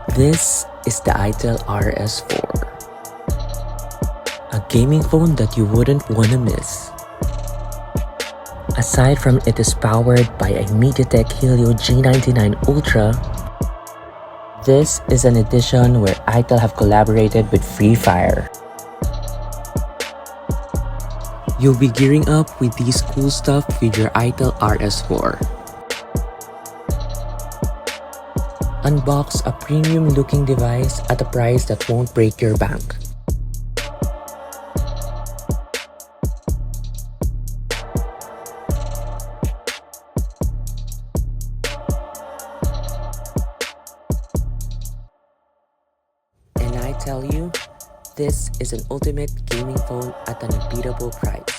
This is the iTel RS4, a gaming phone that you wouldn't wanna miss. Aside from it is powered by a MediaTek Helio G99 Ultra, this is an edition where iTel have collaborated with Free Fire. You'll be gearing up with these cool stuff with your iTel RS4. Unbox a premium looking device at a price that won't break your bank. And I tell you, this is an ultimate gaming phone at an unbeatable price.